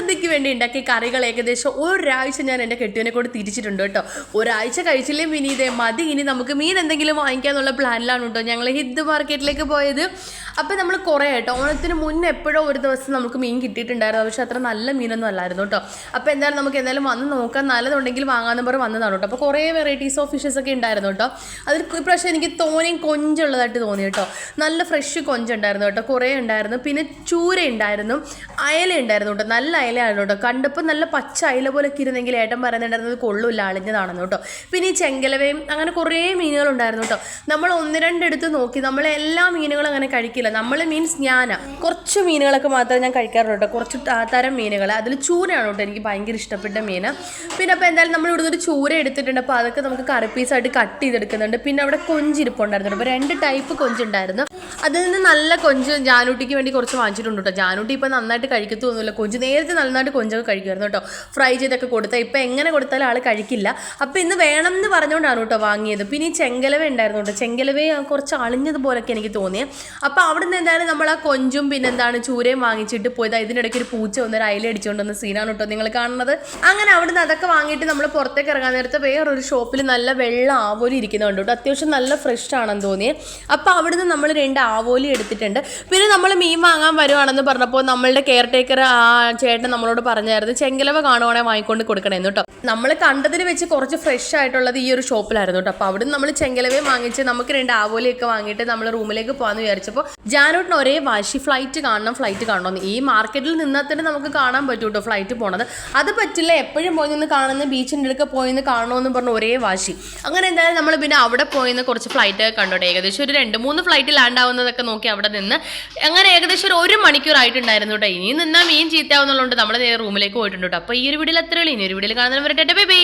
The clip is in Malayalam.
സദ്യക്ക് വേണ്ടി ഉണ്ടാക്കിയ കറികൾ ഏകദേശം ഒരാഴ്ച ഞാൻ എൻ്റെ കെട്ടിയവനെ കൂടെ തിരിച്ചിട്ടുണ്ട് കേട്ടോ. ഒരാഴ്ച കഴിച്ചില്ലേ വിനീതേ മതി, ഇനി നമുക്ക് മീൻ എന്തെങ്കിലും വാങ്ങിക്കാന്നുള്ള പ്ലാനിലാണ് കേട്ടോ ഞങ്ങൾ ഹിന്ദ് മാർക്കറ്റിലേക്ക് പോയത്. അപ്പം നമ്മൾ കുറേ കേട്ടോ ഓണത്തിന് മുന്നേ എപ്പോഴോ ഒരു ദിവസം നമുക്ക് മീൻ കിട്ടിയിട്ടുണ്ടായിരുന്നു, പക്ഷെ അത്ര നല്ല മീനൊന്നും അല്ലായിരുന്നു കേട്ടോ. അപ്പോൾ എന്തായാലും നമുക്ക് എന്തായാലും വന്ന് നോക്കാൻ, നല്ലതുണ്ടെങ്കിൽ വാങ്ങാമെന്ന് പറഞ്ഞ് വന്നതാണ് കേട്ടോ. അപ്പോൾ കുറേ വെറൈറ്റീസ് ഓഫ് ഫിഷസ് ഒക്കെ ഉണ്ടായിരുന്നു കേട്ടോ. അതിൽ ഇപ്രാവശ്യം എനിക്ക് തോനെയും കൊഞ്ചുള്ളതായിട്ട് തോന്നി കേട്ടോ. നല്ല ഫ്രഷ് കൊഞ്ചുണ്ടായിരുന്നു കേട്ടോ, കുറേ ഉണ്ടായിരുന്നു. പിന്നെ ചൂര ഉണ്ടായിരുന്നു, അയല ഉണ്ടായിരുന്നു കേട്ടോ. നല്ല അയലയാണ് കേട്ടോ, കണ്ടപ്പോൾ നല്ല പച്ച അയല പോലെ ഇരുന്നെങ്കിൽ ഏട്ടൻ പറയുന്നുണ്ടായിരുന്നത് കൊള്ളില്ല, അളിഞ്ഞതാണെന്ന് കേട്ടോ. പിന്നെ ഈ ചെങ്കലവയും അങ്ങനെ കുറേ മീനുകളുണ്ടായിരുന്നു കേട്ടോ. നമ്മൾ ഒന്ന് രണ്ടെടുത്ത് നോക്കി, നമ്മൾ എല്ലാ മീനുകളും അങ്ങനെ കഴിക്കില്ല. നമ്മൾ മീൻസ് കുറച്ച് മീനുകളൊക്കെ മാത്രമേ ഞാൻ കഴിക്കാറുള്ളൂ കേട്ടോ, കുറച്ച് തരം മീനുകൾ. അതിൽ ചൂരയാണ് കേട്ടോ എനിക്ക് ഭയങ്കര ഇഷ്ടപ്പെട്ട മീൻ. പിന്നെ അപ്പോൾ എന്തായാലും നമ്മൾ ഇവിടുന്ന് ഒരു ചൂര എടുത്തിട്ടുണ്ട്, അപ്പോൾ അതൊക്കെ നമുക്ക് കറി പീസായിട്ട് കട്ട് ചെയ്തെടുക്കുന്നുണ്ട്. പിന്നെ അവിടെ കൊഞ്ചിരിപ്പുണ്ടായിരുന്നു, അപ്പോൾ 2 ടൈപ്പ് കൊഞ്ചുണ്ടായിരുന്നു. അതിൽ നിന്ന് നല്ല കൊഞ്ച് ജാനൂട്ടിക്ക് വേണ്ടി കുറച്ച് വാങ്ങിച്ചിട്ടുണ്ട് കേട്ടോ. ജാനൂട്ടി ഇപ്പോൾ നന്നായിട്ട് കഴിക്കത്തൊന്നുമില്ല, കൊഞ്ച് നേരത്തെ നന്നായിട്ട് കൊഞ്ചൊക്കെ കഴിക്കുമായിരുന്നു കേട്ടോ. ഫ്രൈ ചെയ്തൊക്കെ കൊടുത്താൽ ഇപ്പോൾ എങ്ങനെ കൊടുത്താലും ആൾ കഴിക്കില്ല. അപ്പോൾ ഇന്ന് വേണം എന്ന് പറഞ്ഞുകൊണ്ടാണ് കേട്ടോ വാങ്ങിയത്. പിന്നെ ഈ ചെങ്കലവ ഉണ്ടായിരുന്നു കേട്ടോ, ചെങ്കലവയെ കുറച്ച് അളിഞ്ഞതുപോലൊക്കെ എനിക്ക് തോന്നിയത്. അപ്പോൾ അവിടെ നിന്ന് എന്തായാലും നമ്മൾ ആ കൊഞ്ചും പിന്നെന്താണ് ചൂരയും വാങ്ങിച്ചിട്ട് പോയത്. ഇതിനിടയ്ക്ക് ഒരു പൂച്ച വന്നൊരു അയില അടിച്ചുകൊണ്ട് വന്ന സീനാണ് കേട്ടോ നിങ്ങൾ കാണുന്നത്. അങ്ങനെ അവിടുന്ന് അതൊക്കെ വാങ്ങിയിട്ട് നമ്മൾ പുറത്തേക്ക് ഇറങ്ങാൻ നേരത്തെ വേറൊരു ഷോപ്പിൽ നല്ല വെള്ള ആവോലി ഇരിക്കുന്നുണ്ട് കേട്ടോ, അത്യാവശ്യം നല്ല ഫ്രഷ് ആണെന്ന് തോന്നിയത്. അപ്പോൾ അവിടുന്ന് നമ്മൾ 2 ആവോലി എടുത്തിട്ടുണ്ട്. പിന്നെ നമ്മൾ മീൻ വാങ്ങാൻ വരുവാണെന്ന് പറഞ്ഞപ്പോൾ നമ്മളുടെ കെയർ ടേക്കർ ആ ചേട്ടൻ നമ്മളോട് പറഞ്ഞായിരുന്നു ചെങ്കലവ കാണുവാണെങ്കിൽ വാങ്ങിക്കൊണ്ട് കൊടുക്കണമെന്ന് കേട്ടോ. നമ്മൾ കണ്ടതിന് വെച്ച് കുറച്ച് ഫ്രഷ് ആയിട്ടുള്ളത് ഈ ഒരു ഷോപ്പിലായിരുന്നു കേട്ടോ. അപ്പോൾ അവിടുന്ന് നമ്മൾ ചെങ്കലവയും വാങ്ങിച്ച് നമുക്ക് 2 ആവോലിയൊക്കെ വാങ്ങിയിട്ട് നമ്മൾ റൂമിലേക്ക് പോകാമെന്ന് വിചാരിച്ചപ്പോൾ ജാനൂട്ടിന് ഒരേ വാശി ഫ്ലൈറ്റ് കാണണമെന്ന്. ഈ മാർക്കറ്റിൽ നിന്നാൽ തന്നെ നമുക്ക് കാണാൻ പറ്റും കേട്ടോ ഫ്ലൈറ്റ് പോണത്. അത് പറ്റില്ല, എപ്പോഴും പോയി നിന്ന് കാണുന്ന ബീച്ചിൻ്റെ അടുക്ക പോയി നിന്ന് കാണണമെന്ന് പറഞ്ഞ് ഒരേ വാശി. അങ്ങനെ എന്തായാലും നമ്മൾ പിന്നെ അവിടെ പോയി നിന്ന് കുറച്ച് ഫ്ലൈറ്റ് കണ്ടോട്ടെ. ഏകദേശം ഒരു 2-3 ഫ്ലൈറ്റ് ലാൻഡ് ആവുന്നതൊക്കെ നോക്കി അവിടെ നിന്ന് അങ്ങനെ ഏകദേശം ഒരു 1 മണിക്കൂറായിട്ടുണ്ടായിരുന്നു കേട്ടോ. ഇനി നിന്നാൽ മീൻ ചീത്തയാവുന്നുള്ളതുകൊണ്ട് നമ്മൾ നേരെ റൂമിലേക്ക് പോയിട്ടുണ്ട് കേട്ടോ. അപ്പോൾ ഈ ഒരു വീഡിയോയിൽ അത്രയുള്ളൂ. ഇനി ഒരു വീഡിയോയിൽ കാണുന്നവരെ ബൈ ബൈ.